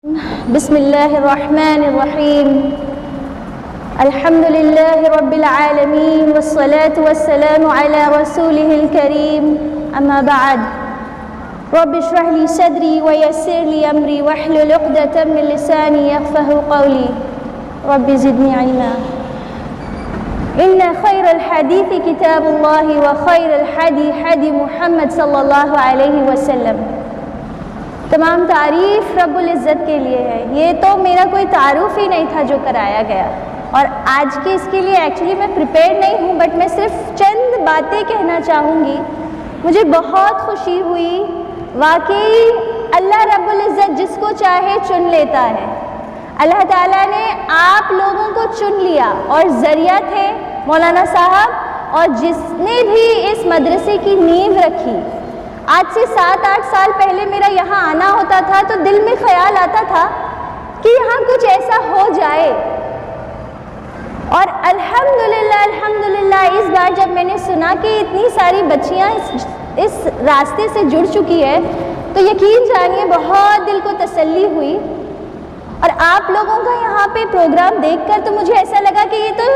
بسم اللہ الرحمن الرحیم الحمد للہ رب العالمین والصلاة والسلام علی رسولہ الکریم اما بعد رب اشرح لی صدری ویسر لی امری واحلل عقدۃ من لسانی یفقہوا قولی رب زدنی علما ان خیر الحدیث کتاب اللہ وخیر الحدی حدی محمد صلی اللہ علیہ وسلم۔ تمام تعریف رب العزت کے لیے ہے۔ یہ تو میرا کوئی تعارف ہی نہیں تھا جو کرایا گیا، اور آج کے اس کے لیے ایکچولی میں پریپیئر نہیں ہوں، بٹ میں صرف چند باتیں کہنا چاہوں گی۔ مجھے بہت خوشی ہوئی، واقعی اللہ رب العزت جس کو چاہے چن لیتا ہے۔ اللہ تعالیٰ نے آپ لوگوں کو چن لیا، اور ذریعہ تھے مولانا صاحب، اور جس نے بھی اس مدرسے کی نیو رکھی۔ آج سے 7-8 سال پہلے میرا یہاں آنا ہوتا تھا تو دل میں خیال آتا تھا کہ یہاں کچھ ایسا ہو جائے، اور الحمدللہ اس بار جب میں نے سنا کہ اتنی ساری بچیاں اس راستے سے جڑ چکی ہے تو یقین جانیے بہت دل کو تسلی ہوئی۔ اور آپ لوگوں کا یہاں پہ پروگرام دیکھ کر تو مجھے ایسا لگا کہ یہ تو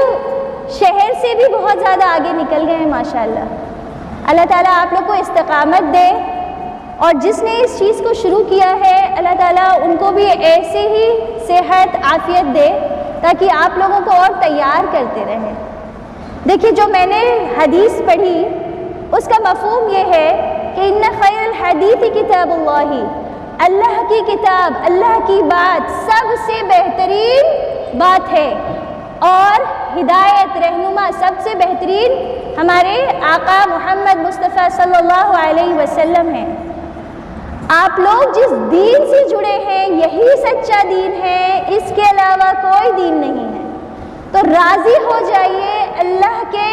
شہر سے بھی بہت زیادہ آگے نکل گئے ہیں ماشاءاللہ۔ اللہ تعالیٰ آپ لوگ کو استقامت دے، اور جس نے اس چیز کو شروع کیا ہے اللہ تعالیٰ ان کو بھی ایسے ہی صحت عافیت دے تاکہ آپ لوگوں کو اور تیار کرتے رہیں۔ دیکھیے، جو میں نے حدیث پڑھی اس کا مفہوم یہ ہے کہ ان خیر الحدیث کتاب اللہ، اللہ کی کتاب، اللہ کی بات سب سے بہترین بات ہے، اور ہدایت رہنما سب سے بہترین ہمارے آقا محمد مصطفیٰ صلی اللہ علیہ وسلم ہیں۔ آپ لوگ جس دین سے جڑے ہیں یہی سچا دین ہے، اس کے علاوہ کوئی دین نہیں ہے۔ تو راضی ہو جائیے اللہ کے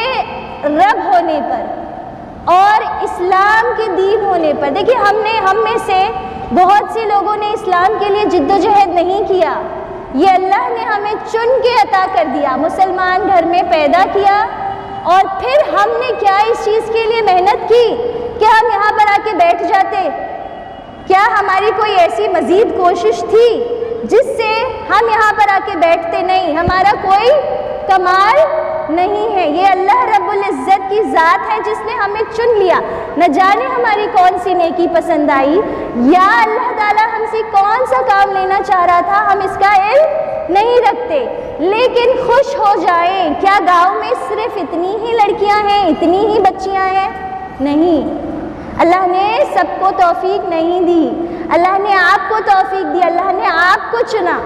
رب ہونے پر اور اسلام کے دین ہونے پر۔ دیکھیے، ہم میں سے بہت سے لوگوں نے اسلام کے لیے جد و جہد نہیں کیا، یہ اللہ نے ہمیں چن کے عطا کر دیا، مسلمان گھر میں پیدا کیا، اور پھر ہم نے کیا اس چیز کے لیے محنت کی کہ ہم یہاں پر آ کے بیٹھ جاتے؟ کیا ہماری کوئی ایسی مزید کوشش تھی جس سے ہم یہاں پر آ کے بیٹھتے؟ نہیں، ہمارا کوئی کمال نہیں ہے، یہ اللہ رب العزت کی ذات ہے جس نے ہمیں چن لیا۔ نہ جانے ہماری کون سی نیکی پسند آئی، یا اللہ تعالیٰ ہم سے کون سا کام لینا چاہ رہا تھا، ہم اس کا علم نہیں رکھتے۔ لیکن خوش ہو جائیں، کیا گاؤں میں صرف اتنی ہی لڑکیاں ہیں، اتنی ہی بچیاں ہیں؟ نہیں، اللہ نے سب کو توفیق نہیں دی، اللہ نے آپ کو توفیق دی، اللہ نے آپ کو چنا۔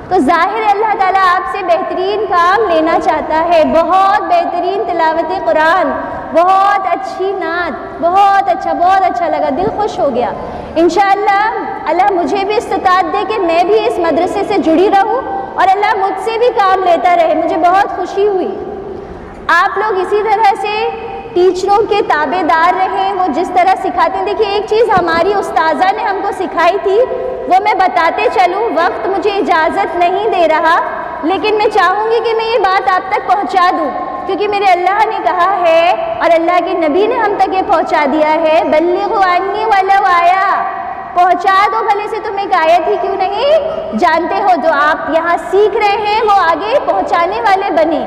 تو ظاہر ہے اللہ تعالیٰ آپ سے بہترین کام لینا چاہتا ہے، بہت بہترین تلاوت قرآن، بہت اچھی نعت، بہت اچھا لگا، دل خوش ہو گیا۔ انشاءاللہ اللہ مجھے بھی استطاعت دے کہ میں بھی اس مدرسے سے جڑی رہوں، اور اللہ مجھ سے بھی کام لیتا رہے۔ مجھے بہت خوشی ہوئی۔ آپ لوگ اسی طرح سے ٹیچروں کے تابع دار رہیں، وہ جس طرح سکھاتے ہیں۔ دیکھیے، ایک چیز ہماری استاذہ نے ہم کو سکھائی تھی، وہ میں بتاتے چلوں، وقت مجھے اجازت نہیں دے رہا، لیکن میں چاہوں گی کہ میں یہ بات آپ تک پہنچا دوں، کیونکہ میرے اللہ نے کہا ہے اور اللہ کے نبی نے ہم تک یہ پہنچا دیا ہے، بلغوا عنی ولو آیا، پہنچا دو بھلے سے تم ایک آیت ہی کیوں نہیں جانتے ہو۔ جو آپ یہاں سیکھ رہے ہیں وہ آگے پہنچانے والے بنے،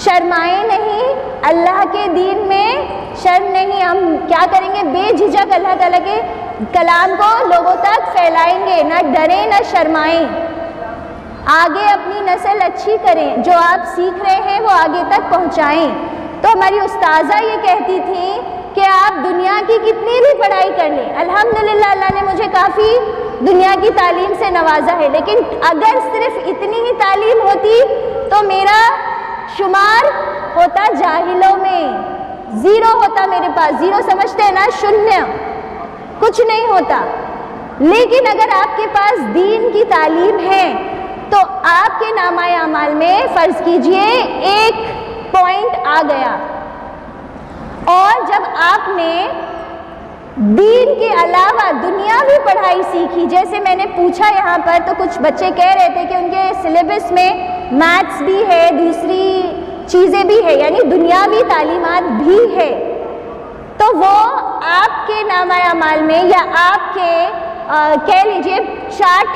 شرمائیں نہیں، اللہ کے دین میں شرم نہیں۔ ہم کیا کریں گے؟ بے جھجک اللہ تعالیٰ کے کلام کو لوگوں تک پھیلائیں گے، نہ ڈریں نہ شرمائیں، آگے اپنی نسل اچھی کریں، جو آپ سیکھ رہے ہیں وہ آگے تک پہنچائیں۔ تو ہماری استاذہ یہ کہتی تھی کہ آپ دنیا کی کتنی بھی پڑھائی کر لیں، الحمدللہ اللہ نے مجھے کافی دنیا کی تعلیم سے نوازا ہے، لیکن اگر صرف اتنی ہی تعلیم ہوتی تو میرا شمار ہوتا جاہلوں میں، زیرو ہوتا میرے پاس۔ زیرو سمجھتے ہیں نا، شونیہ، کچھ نہیں ہوتا۔ لیکن اگر آپ کے پاس دین کی تعلیم ہے تو آپ کے نامہ اعمال میں فرض کیجئے 1 پوائنٹ آ گیا، اور جب آپ نے دین کے علاوہ دنیاوی پڑھائی سیکھی، جیسے میں نے پوچھا یہاں پر تو کچھ بچے کہہ رہے تھے کہ ان کے سلیبس میں میتھس بھی ہے، دوسری چیزیں بھی ہے، یعنی دنیاوی تعلیمات بھی ہے، تو وہ آپ کے نامہ اعمال میں یا آپ کے کہہ لیجئے چارٹ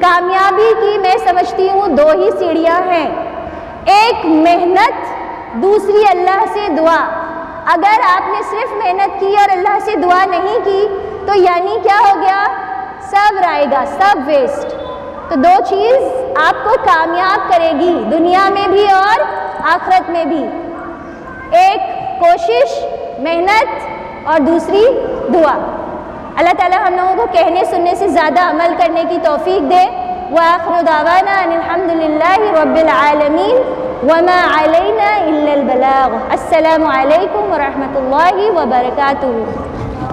کامیابی کی میں سمجھتی ہوں دو ہی سیڑھیاں ہیں، ایک محنت، دوسری اللہ سے دعا۔ اگر آپ نے صرف محنت کی اور اللہ سے دعا نہیں کی تو یعنی کیا ہو گیا؟ سب رائے گا، سب ویسٹ۔ تو دو چیز آپ کو کامیاب کرے گی دنیا میں بھی اور آخرت میں بھی، ایک کوشش، محنت، اور دوسری دعا۔ اللہ تعالیٰ ہم لوگوں کو کہنے سننے سے زیادہ عمل کرنے کی توفیق دے۔ وآخر دعوانا ان الحمد للہ رب العالمین وما علینا الا البلاغ۔ السلام علیکم ورحمۃ اللہ وبرکاتہ۔